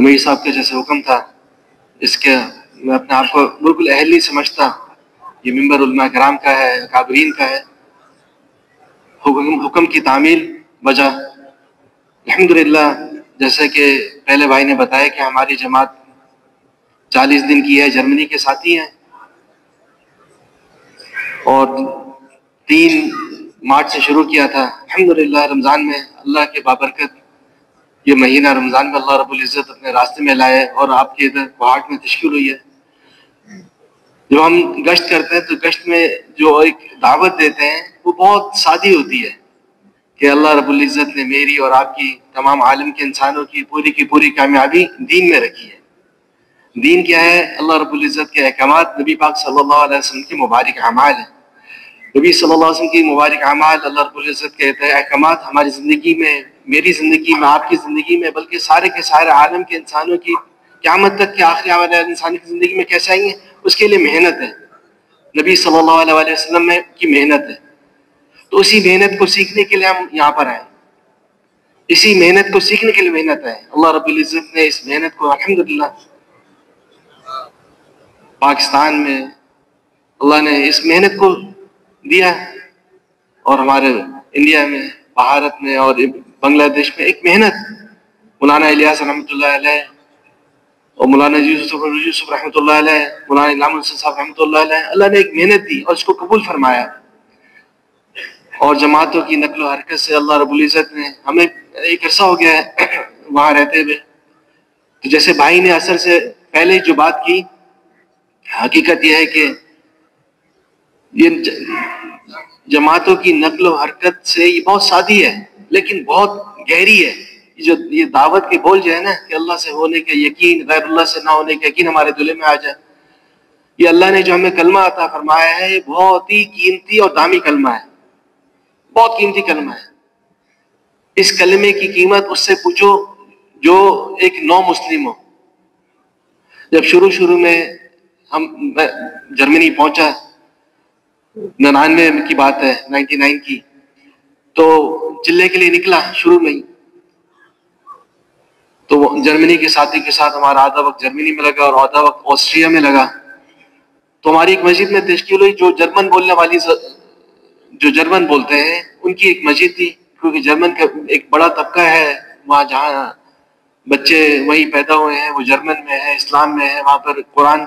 امیر صاحب کا جیسے حکم تھا، اس کے میں اپنے آپ کو بالکل اہل نہیں سمجھتا، یہ منبر علماء کرام کا ہے، اکابرین کا ہے، حکم کی تعمیل بجا۔ الحمدللہ جیسے کہ پہلے بھائی نے بتایا کہ ہماری جماعت 40 دن کی ہے، جرمنی کے ساتھی ہیں، اور 3 مارچ سے شروع کیا تھا۔ الحمدللہ رمضان میں اللہ کے بابرکت یہ مہینہ رمضان میں اللہ رب العزت اپنے راستے میں لائے، اور آپ کے ادھر کوہاٹ میں تشکیل ہوئی ہے۔ جو ہم گشت کرتے ہیں تو گشت میں جو ایک دعوت دیتے ہیں وہ بہت سادی ہوتی ہے کہ اللہ رب العزت نے میری اور آپ کی تمام عالم کے انسانوں کی پوری کامیابی دین میں رکھی ہے۔ دین کیا ہے؟ اللہ رب العزت کے احکامات، نبی پاک صلی اللہ علیہ وسلم کے مبارک اعمال ہیں۔ نبی صلی اللہ علیہ وسلم کی مبارک اعمال، اللہ رب العزت کے احکامات ہماری زندگی میں، میری زندگی میں، آپ کی زندگی میں، بلکہ سارے کے سارے عالم کے انسانوں کی قیامت تک کے آخری آنے والے انسان کی زندگی میں کیسے آئیں گے، اس کے لیے محنت ہے، نبی صلی اللہ علیہ وسلم کی محنت ہے۔ تو اسی محنت کو سیکھنے کے لیے ہم یہاں پر آئے، اسی محنت کو سیکھنے کے لیے محنت ہے۔ اللہ رب العزت نے اس محنت کو الحمدللہ پاکستان میں اللہ نے اس محنت کو دیا، اور ہمارے انڈیا میں، بھارت میں اور بنگلہ دیش میں ایک محنت، مولانا الیاس رحمۃ اللہ علیہ اور مولانا یوسف رحمۃ اللہ علیہ، مولانا انعام الحسن صاحب رحمۃ اللہ علیہ، اللہ نے ایک محنت دی اور اس کو قبول فرمایا، اور جماعتوں کی نقل و حرکت سے اللہ رب العزت نے ہمیں ایک عرصہ ہو گیا ہے وہاں رہتے ہوئے۔ تو جیسے بھائی نے اثر سے پہلے جو بات کی، حقیقت یہ ہے کہ یہ جماعتوں کی نقل و حرکت سے یہ بہت سادی ہے لیکن بہت گہری ہے۔ یہ دعوت کے بول جو ہے نا کہ اللہ سے ہونے کا یقین، غیر اللہ سے نہ ہونے کا یقین ہمارے دل میں آ جائے، یہ اللہ نے جو ہمیں کلمہ عطا فرمایا ہے یہ بہت ہی قیمتی اور دامی کلمہ ہے، بہت قیمتی کلمہ ہے۔ اس کلمے کی قیمت اس سے پوچھو جو ایک نو مسلم ہو۔ جب شروع میں میں جرمنی پہنچا، 99 کی بات ہے، 99 کی، تو چلے کے لیے نکلا شروع میں ہی، تو جرمنی کے ساتھی کے ساتھ ہمارا آدھا وقت جرمنی میں لگا اور آدھا وقت آسٹریا میں لگا۔ تو ہماری ایک مسجد میں تشکیل ہوئی، جو جرمن بولنے والی، جو جرمن بولتے ہیں ان کی ایک مسجد تھی، کیونکہ جرمن کا ایک بڑا طبقہ ہے وہاں، جہاں بچے وہیں پیدا ہوئے ہیں وہ جرمن میں ہے، اسلام میں ہے، وہاں پر قرآن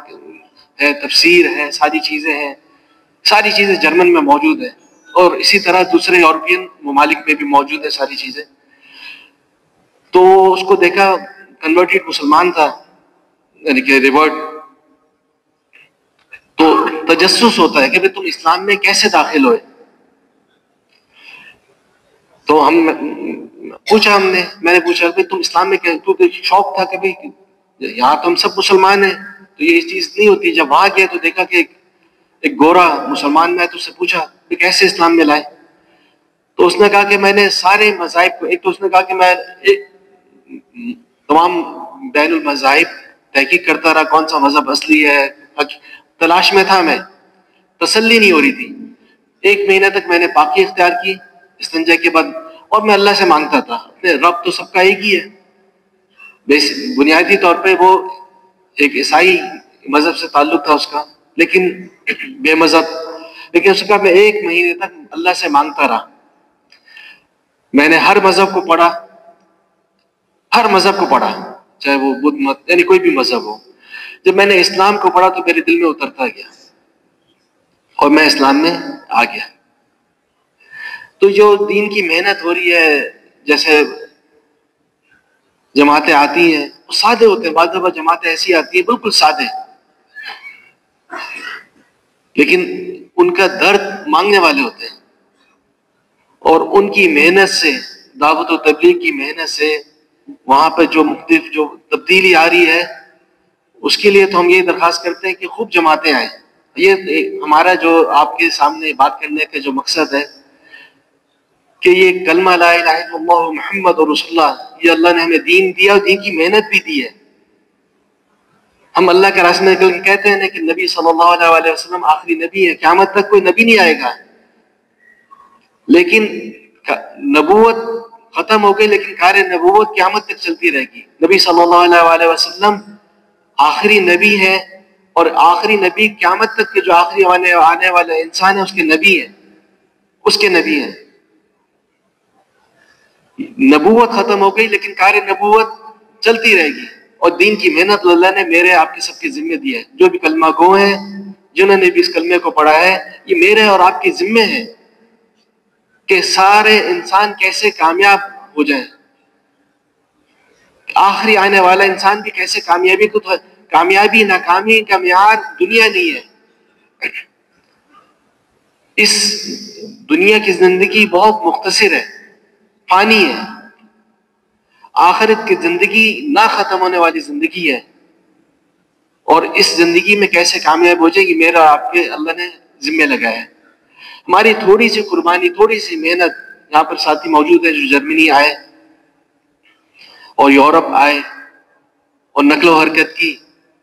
ہے، تفسیر ہے، ساری چیزیں جرمن میں موجود ہیں، اور اسی طرح دوسرے یورپین ممالک میں بھی موجود ہے ساری چیزیں۔ تو اس کو دیکھا، کنورٹڈ مسلمان تھا، یعنی کہ ریورٹ، تو تجسس ہوتا ہے کہ تم اسلام میں کیسے داخل ہوئے۔ تو میں نے پوچھا کہ تم اسلام میں کیوں، کیونکہ شوق تھا کبھی، یہاں تو ہم سب مسلمان ہیں تو یہ چیز نہیں ہوتی۔ جب وہاں گئے تو دیکھا کہ ایک گورا مسلمان، میں تو اس سے پوچھا کہ کیسے اسلام میں لائے، تو اس نے کہا کہ میں نے سارے مذاہب کو، ایک تو اس نے کہا کہ میں تمام بین المذاہب تحقیق کرتا رہا، کون سا مذہب اصلی ہے، تلاش میں تھا، میں تسلی نہیں ہو رہی تھی۔ 1 مہینہ تک میں نے پاکی اختیار کی استنجا کے بعد، اور میں اللہ سے مانگتا تھا، اپنے رب تو سب کا ایک ہی ہے، بنیادی طور پہ وہ ایک عیسائی مذہب سے تعلق تھا اس کا، لیکن بے مذہب، لیکن اس کا میں 1 مہینے تک اللہ سے مانگتا رہا۔ میں نے ہر مذہب کو پڑھا، چاہے وہ بدھ مت، یعنی کوئی بھی مذہب ہو۔ جب میں نے اسلام کو پڑھا تو میرے دل میں اترتا گیا اور میں اسلام میں آ گیا۔ تو جو دین کی محنت ہو رہی ہے، جیسے جماعتیں آتی ہیں وہ سادے ہوتے ہیں، بعض دفعہ جماعتیں ایسی آتی ہیں بالکل سادے، لیکن ان کا درد مانگنے والے ہوتے ہیں، اور ان کی محنت سے، دعوت و تبلیغ کی محنت سے وہاں پہ جو مختلف جو تبدیلی آ رہی ہے، اس کے لیے تو ہم یہ درخواست کرتے ہیں کہ خوب جماعتیں آئیں۔ یہ ہمارا جو آپ کے سامنے بات کرنے کا جو مقصد ہے کہ یہ کلمہ لا الہ الا اللہ محمد رسول اللہ، یہ اللہ نے ہمیں دین دیا اور دین کی محنت بھی دی ہے۔ ہم اللہ کے راستے میں نکل کے کہتے ہیں کہ نبی صلی اللہ علیہ وسلم آخری نبی ہے، قیامت تک کوئی نبی نہیں آئے گا، لیکن نبوت ختم ہو گئی لیکن کار نبوت قیامت تک چلتی رہے گی. نبی صلی اللہ علیہ وسلم آخری نبی ہے، اور آخری نبی قیامت تک کے جو آخری آنے والا انسان ہے اس کے نبی ہے، اس کے نبی ہیں. نبوت ختم ہو گئی لیکن کار نبوت چلتی رہے گی، اور دین کی محنت اللہ نے میرے آپ کے سب کے ذمے دی ہے. جو بھی کلمہ گو ہیں، جنہوں نے بھی اس کلمے کو پڑھا ہے، یہ میرے اور آپ کے ذمے ہیں کہ سارے انسان کیسے کامیاب ہو جائیں. آخری آنے والا انسان بھی کیسے کامیابی ناکامی کا معیار دنیا نہیں ہے. اس دنیا کی زندگی بہت مختصر ہے، فانی ہے. آخرت کی زندگی نہ ختم ہونے والی زندگی ہے، اور اس زندگی میں کیسے کامیاب ہو جائے گی میرا آپ کے اللہ نے ذمہ لگایا ہے. ہماری تھوڑی سی قربانی، تھوڑی سی محنت. یہاں پر ساتھی موجود ہیں جو جرمنی آئے اور یورپ آئے اور نقل و حرکت کی،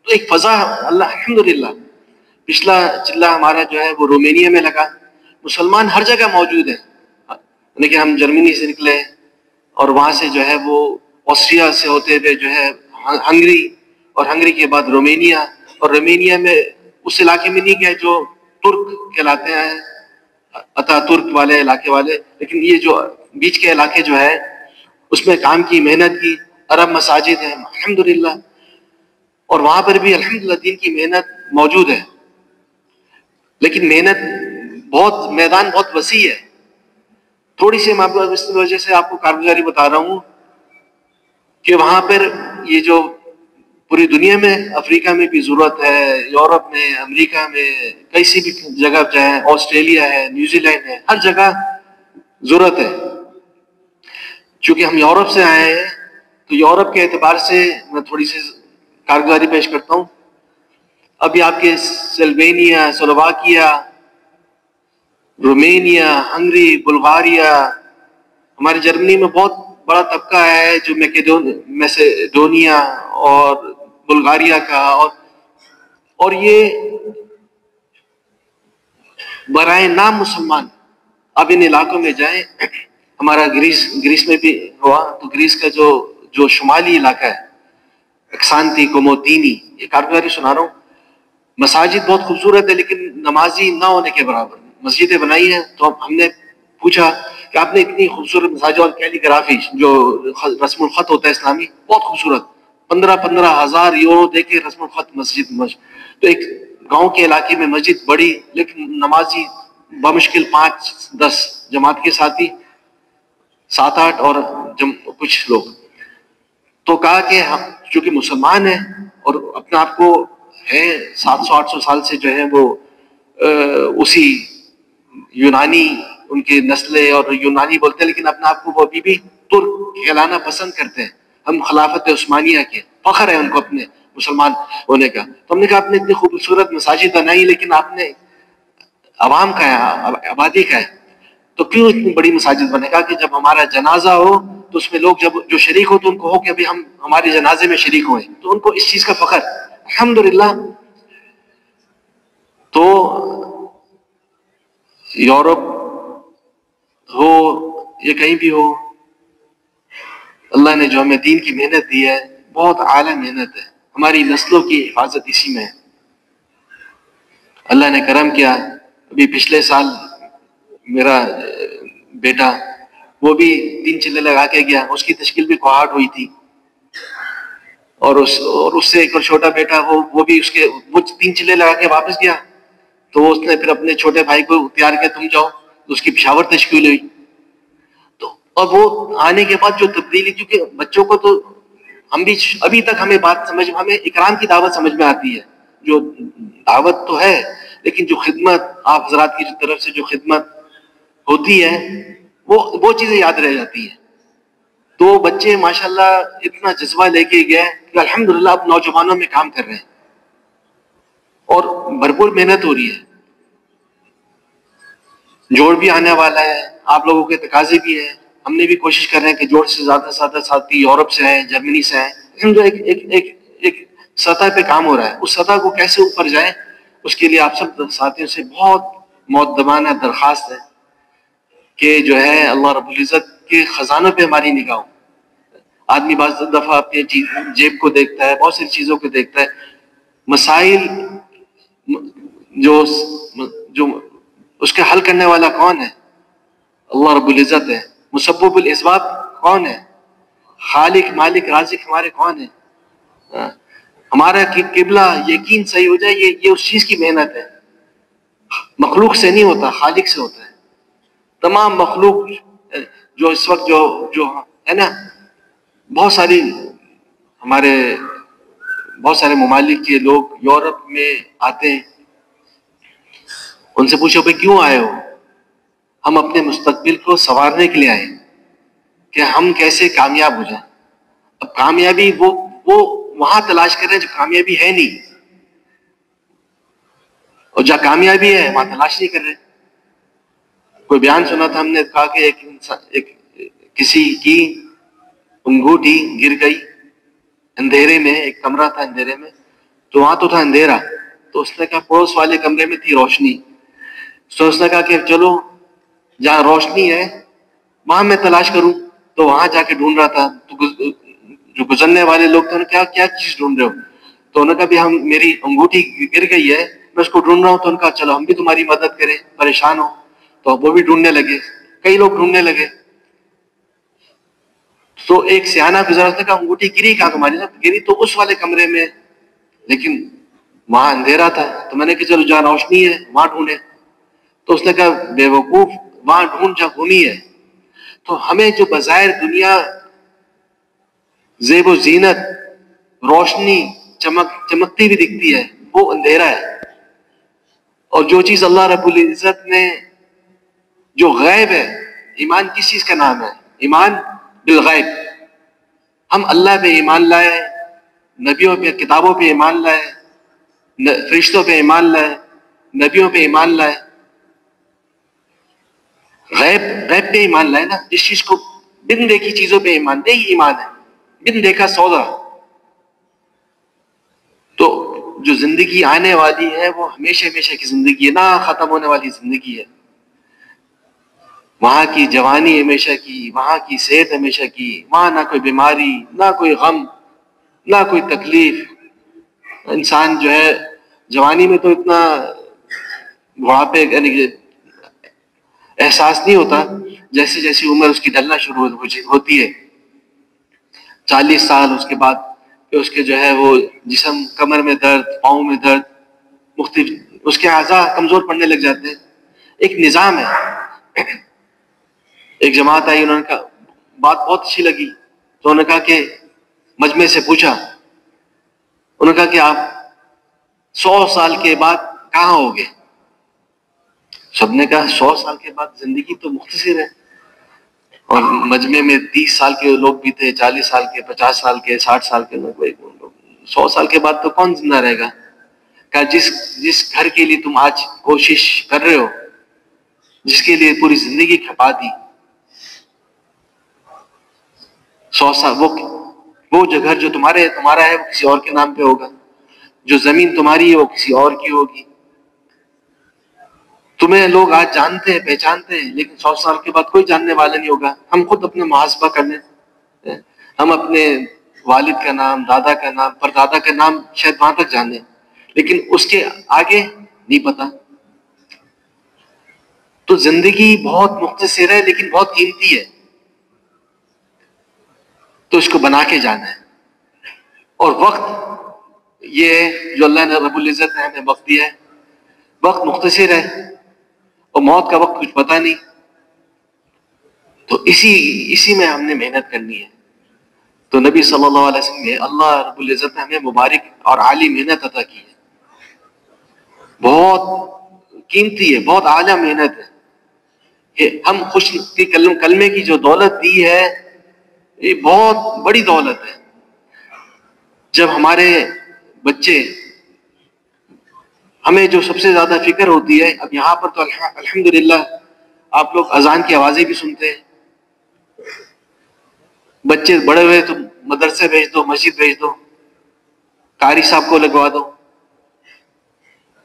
تو ایک فضا اللہ الحمدللہ. پچھلا چلہ ہمارا جو ہے وہ رومینیا میں لگا. مسلمان ہر جگہ موجود ہیں، لیکن ہم جرمنی سے نکلے اور وہاں سے جو ہے وہ آسٹریا سے ہوتے ہوئے جو ہے ہنگری، اور ہنگری کے بعد رومینیا، اور رومینیا میں اس علاقے میں نہیں گئے جو ترک کہلاتے ہیں، اتا ترک والے علاقے والے، لیکن یہ جو بیچ کے علاقے جو ہے اس میں کام کی، محنت کی. عرب مساجد ہیں الحمدللہ، اور وہاں پر بھی الحمدللہ دین کی محنت موجود ہے. لیکن محنت میدان بہت وسیع ہے. تھوڑی سی میں اس وجہ سے آپ کو کارگزاری بتا رہا ہوں کہ وہاں پر یہ جو پوری دنیا میں، افریقہ میں بھی ضرورت ہے، یورپ میں، امریکہ میں، کسی بھی جگہ جائیں، آسٹریلیا ہے، نیوزی لینڈ ہے، ہر جگہ ضرورت ہے. چونکہ ہم یورپ سے آئے ہیں تو یورپ کے اعتبار سے میں تھوڑی سی کارگزاری پیش کرتا ہوں. ابھی آپ کے سلوینیا، سلوواکیا، رومینیا، ہنگری، بلغاریہ، ہمارے جرمنی میں بہت بڑا طبقہ ہے جو میسیڈونیا اور بلغاریہ کا، اور یہ برائے نام مسلمان. اب ان علاقوں میں جائیں، ہمارا گریس میں بھی ہوا تو گریس کا جو شمالی علاقہ ہے، اکسانتی، کوموتینی، یہ کارگزاری سنا رہا ہوں. مساجد بہت خوبصورت ہے لیکن نمازی نہ ہونے کے برابر. مسجدیں بنائی ہیں تو ہم نے پوچھا کہ آپ نے اتنی خوبصورت مساجد، اور کیلیگرافی جو رسم الخط ہوتا ہے اسلامی، بہت خوبصورت، 15,000 یورو دے کے رسم الخط مسجد. تو ایک گاؤں کے علاقے میں مسجد بڑی، لیکن نمازی بمشکل 5-10 جماعت کے ساتھی، 7-8 اور کچھ لوگ. تو کہا کہ ہم چونکہ مسلمان ہیں اور اپنے آپ کو ہے 700-800 سال سے جو ہے وہ اسی یونانی ان کی نسلیں اور یونانی بولتے ہیں، لیکن اپنے آپ کو وہ ابھی بھی ترک کہلانا پسند کرتے ہیں. ہم خلافت عثمانیہ کے، فخر ہے ان کو اپنے مسلمان ہونے کا. تو ہم نے کہا آپ نے اتنی خوبصورت مساجد بنائی لیکن آپ نے عوام کا ہے، آبادی کا ہے، تو کیوں اتنی بڑی مساجد بنے گا کہ جب ہمارا جنازہ ہو تو اس میں لوگ جو شریک ہو تو ان کو ہو کہ ابھی ہم ہمارے جنازے میں شریک ہوئے، تو ان کو اس چیز کا فخر الحمدللہ. تو یورپ ہو یا کہیں بھی ہو، اللہ نے جو ہمیں دین کی محنت دی ہے بہت اعلیٰ محنت ہے. ہماری نسلوں کی حفاظت اسی میں ہے. اللہ نے کرم کیا، ابھی پچھلے سال میرا بیٹا وہ بھی 3 چلے لگا کے گیا، اس کی تشکیل بھی کوہاٹ ہوئی تھی، اور اس سے ایک اور چھوٹا بیٹا وہ بھی وہ 3 چلے لگا کے واپس گیا. تو اس نے پھر اپنے چھوٹے بھائی کو تیار کیا تم جاؤ، تو اس کی پشاور تشکیل ہوئی. تو اور وہ آنے کے بعد جو تبدیلی، کیونکہ بچوں کو تو ہم بھی ابھی تک ہمیں اکرام کی دعوت سمجھ میں آتی ہے، جو دعوت تو ہے لیکن جو خدمت آپ حضرات کی طرف سے جو خدمت ہوتی ہے وہ چیزیں یاد رہ جاتی ہیں. تو بچے ماشاءاللہ اتنا جذبہ لے کے گئے کہ الحمدللہ اب نوجوانوں میں کام کر رہے ہیں اور بھرپور محنت ہو رہی ہے. جوڑ بھی آنے والا ہے، آپ لوگوں کے تقاضے بھی ہیں. ہم نے بھی کوشش کر رہے ہیں کہ جوڑ سے زیادہ سے زیادہ ساتھی یورپ سے ہیں، جرمنی سے ہیں. ایک سطح پہ کام ہو رہا ہے، اس سطح کو کیسے اوپر جائیں اس کے لیے آپ سب ساتھیوں سے بہت مؤدبانہ درخواست ہے کہ جو ہے اللہ رب العزت کے خزانوں پہ ہماری نگاہ ہو. آدمی بعض دفعہ اپنے جیب کو دیکھتا ہے، بہت ساری چیزوں کو دیکھتا ہے. مسائل جو اس کے حل کرنے والا کون ہے؟ اللہ رب العزت ہے. مسبب الاسباب کون ہے؟ خالق مالک رازق ہمارے کون ہے؟ ہمارا قبلہ یقین صحیح ہو جائے، یہ اس چیز کی محنت ہے. مخلوق سے نہیں ہوتا، خالق سے ہوتا ہے. تمام مخلوق جو اس وقت جو ہے نا، بہت سارے ممالک کے لوگ یورپ میں آتے ہیں، ان سے پوچھو بھائی کیوں آئے ہو؟ ہم اپنے مستقبل کو سنوارنے کے لیے آئے کہ ہم کیسے کامیاب ہو جائیں. اب کامیابی وہ وہاں تلاش کر رہے ہیں جو کامیابی ہے نہیں، اور جہاں کامیابی ہے وہاں تلاش نہیں کر رہے. کوئی بیان سنا تھا ہم نے، کہا کہ کسی کی انگوٹھی گر گئی اندھیرے میں، ایک کمرہ تھا اندھیرے میں، تو وہاں تو تھا اندھیرا، تو اس نے کہا پڑوس والے کمرے میں تھی روشنی. تو اس نے کہا کہ چلو جہاں روشنی ہے وہاں میں تلاش کروں. تو وہاں جا کے ڈھونڈ رہا تھا، تو جو گزرنے والے لوگ تھے انہوں نے کیا چیز ڈھونڈ رہے ہو؟ تو انہوں نے کہا بھی میری انگوٹھی گر گئی ہے، میں اس کو ڈھونڈ رہا ہوں. تو ان کا چلو ہم بھی تمہاری مدد کریں، پریشان ہو. تو وہ بھی ڈھونڈنے لگے، کئی لوگ ڈھونڈنے لگے. تو ایک سیانہ گزرا، اس نے کہا انگوٹھی گری کہاں تمہاری؟ گری تو اس والے کمرے میں، لیکن وہاں اندھیرا تھا. تو میں نے کہا چلو جہاں روشنی ہے وہاں ڈھونڈے. تو اس نے کہا بے وقوف، وہاں ڈھونڈ جہاں گھومی ہے. تو ہمیں جو بظاہر دنیا زیب و زینت، روشنی چمکتی بھی دکھتی ہے، وہ اندھیرا ہے. اور جو چیز اللہ رب العزت نے جو غیب ہے، ایمان کس چیز کا نام ہے؟ ایمان بالغیب. ہم اللہ پہ ایمان لائے، نبیوں پہ، کتابوں پہ ایمان لائے، فرشتوں پہ ایمان لائے، نبیوں پہ ایمان لائے. غیب پہ ایمان لائے نا. جس چیز کو بن دیکھی چیزوں پہ ایمان نہیں، ایمان ہے بن دیکھا سودا. تو جو زندگی آنے والی ہے وہ ہمیشہ ہمیشہ کی زندگی ہے، نہ ختم ہونے والی زندگی ہے. وہاں کی جوانی ہمیشہ کی، وہاں کی صحت ہمیشہ کی، وہاں نہ کوئی بیماری، نہ کوئی غم، نہ کوئی تکلیف. انسان جو ہے جوانی میں تو اتنا بڑھاپے یعنی احساس نہیں ہوتا، جیسے جیسی عمر اس کی ڈھلنا شروع ہوتی ہے. 40 سال اس کے بعد اس کے جو ہے وہ جسم، کمر میں درد، پاؤں میں درد، مختلف اس کے اعضاء کمزور پڑنے لگ جاتے ہیں. ایک نظام ہے. ایک جماعت آئی، انہوں نے کہا بات بہت اچھی لگی. تو انہوں نے کہا کہ مجمع سے پوچھا، انہوں نے کہا کہ آپ 100 سال کے بعد کہاں ہوگے؟ سب نے کہا 100 سال کے بعد زندگی تو مختصر ہے. اور مجمع میں 30 سال کے لوگ بھی تھے، 40 سال کے، 50 سال کے، 60 سال کے لوگ. 100 سال کے بعد تو کون زندہ رہے گا؟ کہا جس گھر کے لیے تم آج کوشش کر رہے ہو، جس کے لیے پوری زندگی کھپا دی، 100 سال وہ جو گھر جو تمہارا ہے وہ کسی اور کے نام پہ ہوگا. جو زمین تمہاری ہے وہ کسی اور کی ہوگی. تمہیں لوگ آج جانتے ہیں، پہچانتے ہیں، لیکن 100 سال کے بعد کوئی جاننے والا نہیں ہوگا. ہم خود اپنے محاسبہ کر لیں، ہم اپنے والد کا نام، دادا کا نام، پردادا کا نام شاید وہاں تک جانیں، لیکن اس کے آگے نہیں پتا. تو زندگی بہت مختصر ہے لیکن بہت قیمتی ہے، تو اس کو بنا کے جانا ہے. اور وقت یہ جو اللہ نے رب العزت نے ہمیں وقت دیا ہے، وقت مختصر ہے اور موت کا وقت کچھ پتہ نہیں. تو اسی میں ہم نے محنت کرنی ہے. تو نبی صلی اللہ علیہ وسلم نے، اللہ رب العزت نے ہمیں مبارک اور عالی محنت عطا کی ہے، بہت قیمتی ہے، بہت اعلیٰ محنت ہے. کہ ہم خوش کی کلمے کی جو دولت دی ہے، یہ بہت بڑی دولت ہے. جب ہمارے بچے، ہمیں جو سب سے زیادہ فکر ہوتی ہے، اب یہاں پر تو الحمدللہ آپ لوگ اذان کی آوازیں بھی سنتے ہیں. بچے بڑے ہوئے تو مدرسے بھیج دو، مسجد بھیج دو، قاری صاحب کو لگوا دو.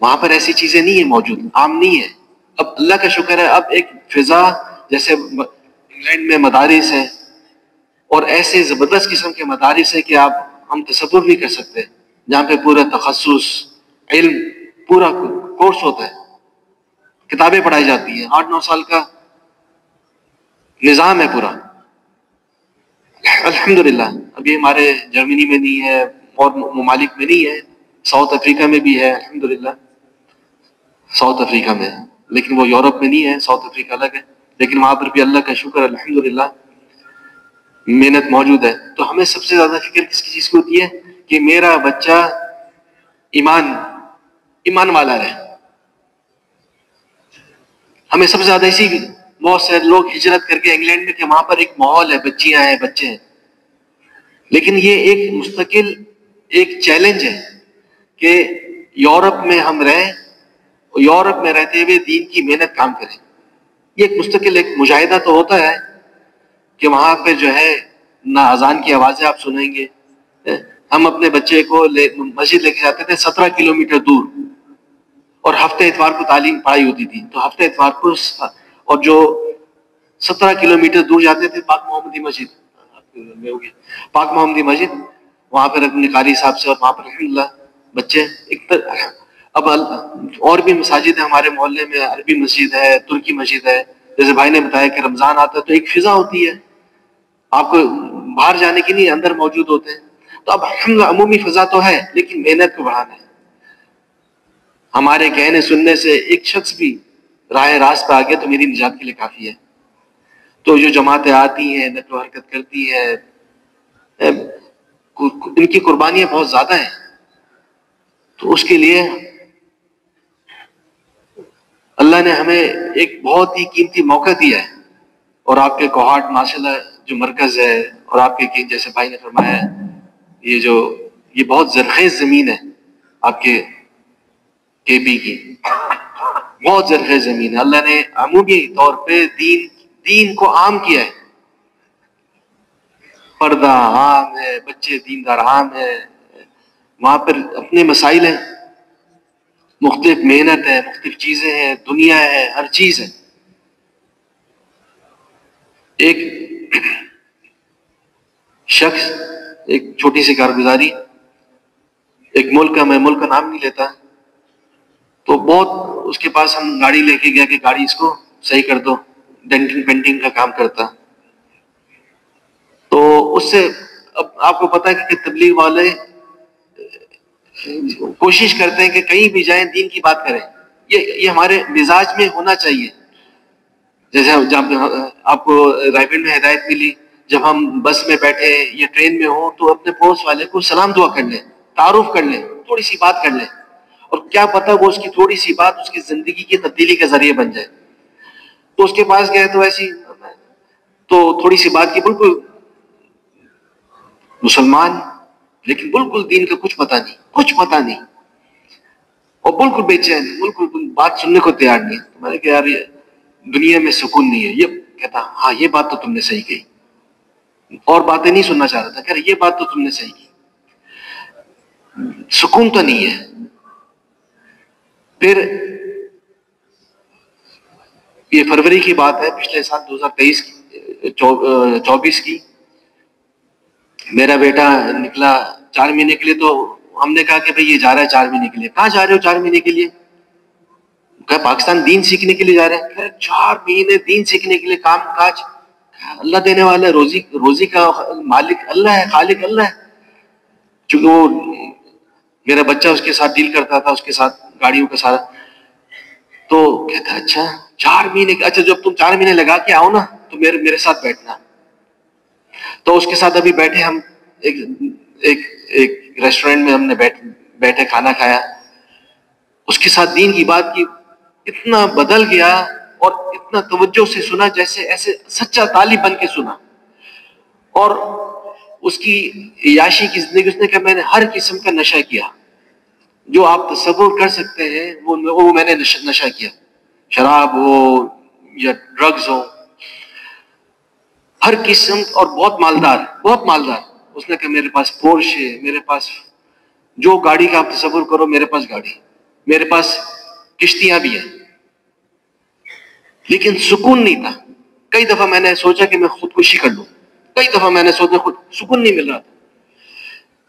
وہاں پر ایسی چیزیں نہیں ہیں موجود، عام نہیں ہے. اب اللہ کا شکر ہے، اب ایک فضا جیسے انگلینڈ میں مدارس ہیں اور ایسے زبردست قسم کے مدارس ہیں کہ ہم تصور نہیں کر سکتے، جہاں پہ پورا تخصص علم پورا کورس ہوتا ہے، کتابیں پڑھائی جاتی ہیں، 8-9 سال کا نظام ہے پورا. الحمدللہ ابھی ہمارے جرمنی میں نہیں ہے اور ممالک میں نہیں ہے، ساؤتھ افریقہ میں بھی ہے الحمدللہ، ساؤتھ افریقہ میں، لیکن وہ یورپ میں نہیں ہے، ساؤتھ افریقہ الگ ہے، لیکن وہاں پر بھی اللہ کا شکر الحمدللہ محنت موجود ہے. تو ہمیں سب سے زیادہ فکر کس کی چیز کی ہوتی ہے کہ میرا بچہ ایمان والا رہے. ہمیں سب سے زیادہ اسی، بہت سے لوگ ہجرت کر کے انگلینڈ میں کہ وہاں پر ایک ماحول ہے، بچیاں ہیں، بچے ہیں، لیکن یہ ایک مستقل ایک چیلنج ہے کہ یورپ میں ہم رہیں، یورپ میں رہتے ہوئے دین کی محنت کام کریں. یہ ایک مستقل ایک مجاہدہ تو ہوتا ہے کہ وہاں پہ جو ہے نہ اذان کی آوازیں آپ سنیں گے. ہم اپنے بچے کو مسجد لے کے جاتے تھے 17 کلومیٹر دور، اور ہفتے اتوار کو تعلیم پڑھائی ہوتی تھی، تو ہفتے اتوار کو، اور جو 17 کلومیٹر دور جاتے تھے پاک محمدی مسجد، پاک محمدی مسجد، وہاں پر اپنے قاری صاحب سے، اور وہاں پر الحمدللہ بچے اب اور بھی مساجد ہیں ہمارے محلے میں، عربی مسجد ہے، ترکی مسجد ہے. جیسے بھائی نے بتایا کہ رمضان آتا ہے تو ایک فضا ہوتی ہے، آپ کو باہر جانے کی نہیں، اندر موجود ہوتے ہیں. تو اب الحمدللہ عمومی فضا تو ہے، لیکن محنت کو بڑھانا ہے. ہمارے کہنے سننے سے ایک شخص بھی راہ راست پہ آ گیا تو میری نجات کے لیے کافی ہے. تو جو جماعتیں آتی ہیں، نقل و حرکت کرتی ہیں، ان کی قربانیاں بہت زیادہ ہیں. تو اس کے لیے اللہ نے ہمیں ایک بہت ہی قیمتی موقع دیا ہے. اور آپ کے کوہاٹ ماشاءاللہ جو مرکز ہے، اور آپ کے جیسے بھائی نے فرمایا یہ بہت زرخیز زمین ہے، آپ کے پی کی بہت زرخیز زمین ہے. اللہ نے عمومی طور پہ دین کو عام کیا ہے، پردہ عام ہے، بچے دیندار عام ہے. وہاں پر اپنے مسائل ہیں، مختلف محنت ہے، مختلف چیزیں ہیں، دنیا ہے، ہر چیز ہے. ایک شخص، ایک چھوٹی سی کارگزاری، ایک ملک کا، میں ملک کا نام نہیں لیتا، تو بہت اس کے پاس ہم گاڑی لے کے گیا کہ گاڑی اس کو صحیح کر دو، ڈینٹنگ پینٹنگ کا کام کرتا. تو اس سے اب آپ کو پتا ہے کہ تبلیغ والے کوشش کرتے ہیں کہ کہیں بھی جائیں دین کی بات کریں. یہ ہمارے مزاج میں ہونا چاہیے. جیسے جب آپ کو رائے میں ہدایت ملی، جب ہم بس میں بیٹھے یا ٹرین میں ہوں تو اپنے پڑوس والے کو سلام دعا کر لیں، تعارف کر لیں، تھوڑی سی بات کر لیں، اور کیا پتہ وہ اس کی تھوڑی سی بات اس کی زندگی کی تبدیلی کا ذریعہ بن جائے. تو اس کے پاس گئے تو ایسی، تو تھوڑی سی بات کی، بالکل مسلمان لیکن بالکل دین کا کچھ پتہ نہیں، اور بالکل بے چین، بالکل بات سننے کو تیار نہیں. میں نے کہا یار یہ دنیا میں سکون نہیں ہے. یہ کہتا ہاں یہ بات تو تم نے صحیح کہی، اور باتیں نہیں سننا چاہ رہا تھا، کہہ رہا یہ بات تو تم نے صحیح کی، سکون تو نہیں ہے. پھر یہ فروری کی بات ہے، پچھلے سال 2023 کی، میرا بیٹا نکلا 4 مہینے کے لیے. تو ہم نے کہا کہ بھئی یہ جا رہا ہے 4 مہینے کے لیے. کہاں جا رہے ہو 4 مہینے کے لیے؟ کہا پاکستان دین سیکھنے کے لیے جا رہے ہیں. کہا 4 مہینے دین سیکھنے کے لیے، کام کاج اللہ دینے والا ہے، روزی کا مالک اللہ ہے، خالق اللہ ہے. چونکہ وہ میرا بچہ اس کے ساتھ ڈیل کرتا تھا، اس کے ساتھ گاڑیوں کا سارا. تو کہتا اچھا 4 مہینے، اچھا جب تم 4 مہینے لگا کے آؤ نا تو میرے ساتھ بیٹھنا. تو اس کے ساتھ ابھی بیٹھے ہم ایک ریسٹورینٹ میں، ہم نے بیٹھے کھانا کھایا، اس کے ساتھ دین کی بات کی. اتنا بدل گیا اور اتنا توجہ سے سنا، جیسے ایسے سچا طالب بن کے سنا. اور اس کی عیاشی کی زندگی، اس نے کہا میں نے ہر قسم کا نشہ کیا جو آپ تصور کر سکتے ہیں، وہ میں نے نشہ کیا، شراب ہو یا ڈرگز ہو، ہر قسم، اور بہت مالدار. اس نے کہا میرے پاس پورش ہے، میرے پاس جو گاڑی کا آپ تصور کرو میرے پاس گاڑی، میرے پاس کشتیاں بھی ہیں، لیکن سکون نہیں تھا. کئی دفعہ میں نے سوچا کہ میں خودکشی کر لوں، کئی دفعہ میں نے سوچا، خود سکون نہیں مل رہا تھا.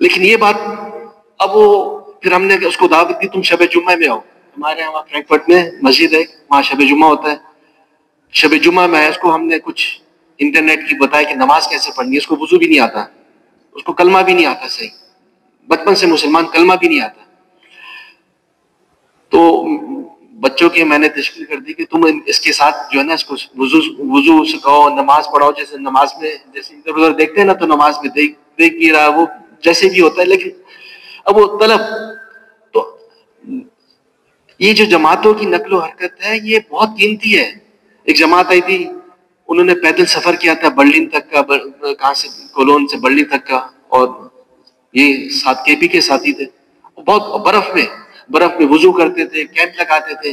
لیکن یہ بات اب وہ پھر ہم نے اس کو دعوت دی، تم شب جمعہ میں آؤ. ہمارے یہاں فرینکفرٹ میں مسجد ہے، وہاں شب جمعہ ہوتا ہے. شب جمعہ میں اس کو ہم نے کچھ انٹرنیٹ کی بتایا کہ نماز کیسے پڑھنی ہے. اس کو وضو بھی نہیں آتا، اس کو کلمہ بھی نہیں آتا صحیح، بچپن سے مسلمان، کلمہ بھی نہیں آتا. تو بچوں کی میں نے تشکیل کر دی کہ تم اس کے ساتھ جو ہے نا اس کو وضو سکھاؤ، نماز پڑھاؤ. جیسے نماز میں جیسے ادھر ادھر دیکھتے ہیں نا، تو نماز میں دیکھ بھی رہا وہ جیسے بھی ہوتا ہے. لیکن اب وہ طلب، تو یہ جو جماعتوں کی نقل و حرکت ہے یہ بہت قیمتی ہے. ایک جماعت آئی تھی، انہوں نے پیدل سفر کیا تھا برلن تک کا، کہاں سے، کولون سے برلن تک کا. اور یہ ساتھ کے پی کے ساتھی تھے. بہت برف میں وضو کرتے تھے، کیمپ لگاتے تھے.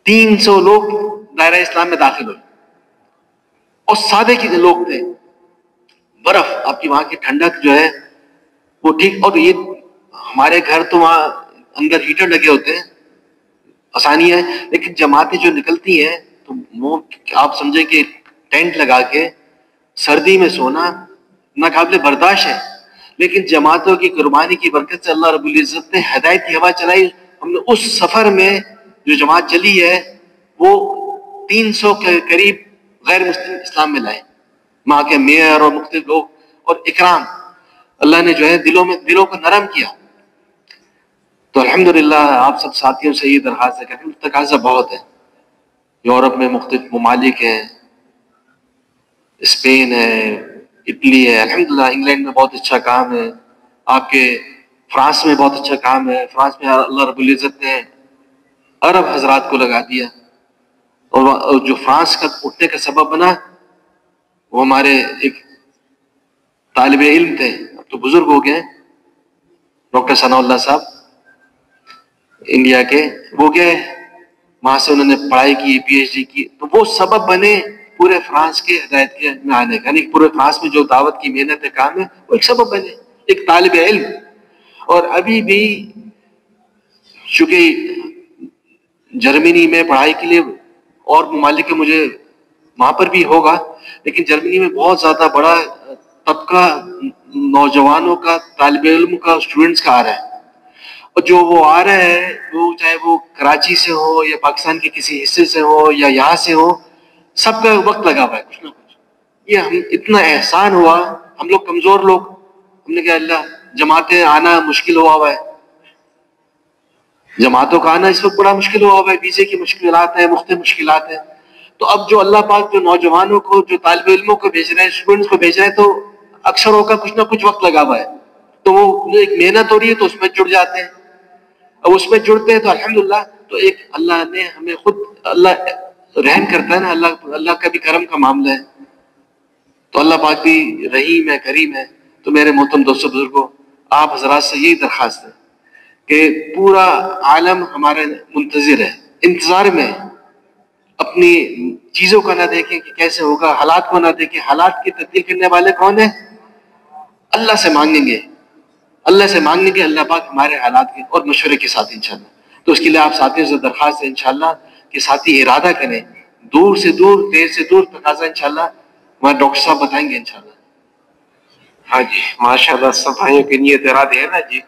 300 لوگ دائرہ اسلام میں داخل ہوئے اور سادے کے لوگ تھے. برف، آپ کی وہاں کی ٹھنڈک جو ہے وہ ٹھیک. اور یہ ہمارے گھر تو وہاں اندر ہیٹر لگے ہوتے ہیں، آسانی ہے. لیکن جماعتیں جو نکلتی ہیں تو وہ آپ سمجھیں کہ ٹینٹ لگا کے سردی میں سونا ناقابل برداشت ہے. لیکن جماعتوں کی قربانی کی برکت سے اللہ رب العزت نے ہدایت کی ہوا چلائی. ہم نے اس سفر میں جو جماعت چلی ہے وہ 300 کے قریب غیر مسلم اسلام میں لائے. وہاں کے میئر اور مختلف لوگ اور اکرام، اللہ نے جو ہے دلوں کو نرم کیا. تو الحمدللہ آپ سب ساتھیوں سے یہ درخواست ہے کہ تقاضا بہت ہے. یورپ میں مختلف ممالک ہیں، اسپین ہے، اٹلی ہے، الحمدللہ انگلینڈ میں بہت اچھا کام ہے. آپ کے فرانس میں بہت اچھا کام ہے. فرانس میں اللہ رب العزت نے عرب حضرات کو لگا دیا. اور جو فرانس کا اٹھنے کا سبب بنا وہ ہمارے ایک طالب علم تھے، اب تو بزرگ ہو گئے، ڈاکٹر ثناء اللہ صاحب انڈیا کے. وہ گئے وہاں سے، انہوں نے پڑھائی کی، پی ایچ ڈی کی. تو وہ سبب بنے پورے فرانس کے ہدایت کے میں آنے کا. یعنی پورے فرانس میں جو دعوت کی محنت ہے، کام ہے، وہ ایک سبب بنے، ایک طالب علم. اور ابھی بھی چونکہ جرمنی میں پڑھائی کے لیے اور ممالک کے مجھے وہاں پر بھی ہوگا، لیکن جرمنی میں بہت زیادہ بڑا طبقہ نوجوانوں کا، طالب علم کا، اسٹوڈنٹس کا آ رہا ہے. اور جو وہ آ رہے ہیں وہ چاہے وہ کراچی سے ہو یا پاکستان کے کسی حصے سے ہو یا یہاں سے ہو، سب کا وقت لگا ہوا ہے کچھ نہ کچھ. یہ ہم اتنا احسان ہوا، ہم لوگ کمزور لوگ، ہم نے کہا اللہ، جماعتیں آنا مشکل ہوا ہے، جماعتوں کا آنا اس وقت بڑا مشکل ہوا ہے، ویزے کی مشکلات ہیں، مختلف مشکلات ہیں. تو اب جو اللہ پاک جو نوجوانوں کو، جو طالب علموں کو بھیج رہے ہیں، اسٹوڈنٹس کو بھیج رہے ہیں، تو اکثروں کا کچھ نہ کچھ وقت لگا ہوا ہے. تو وہ ایک محنت ہو رہی ہے تو اس میں جڑ جاتے ہیں. اب اس میں جڑتے ہیں تو الحمدللہ، تو ایک اللہ نے ہمیں خود، اللہ رحم کرتا ہے نا، اللہ کا بھی کرم کا معاملہ ہے. تو اللہ پاک بھی رحیم ہے، کریم ہے. تو میرے محترم دوستوں بزرگوں، آپ حضرات سے یہی درخواست ہے کہ پورا عالم ہمارے منتظر ہے، انتظار میں. اپنی چیزوں کا نہ دیکھیں کہ کیسے ہوگا، حالات کو نہ دیکھیں. حالات کی تبدیل کرنے والے کون ہیں؟ اللہ سے مانگیں گے، اللہ سے مانگیں گے، اللہ پاک ہمارے حالات کے اور مشورے کے ساتھ انشاءاللہ. تو اس کے لیے آپ ساتھیوں سے درخواست ہے انشاءاللہ کہ ساتھی ارادہ کریں، دور سے دور، دیر سے دور تقاضا انشاءاللہ ہمارے ڈاکٹر صاحب بتائیں گے انشاءاللہ. ہاں جی، ماشاءاللہ، سب بھائیوں کی نیت ارادے ہے نا جی.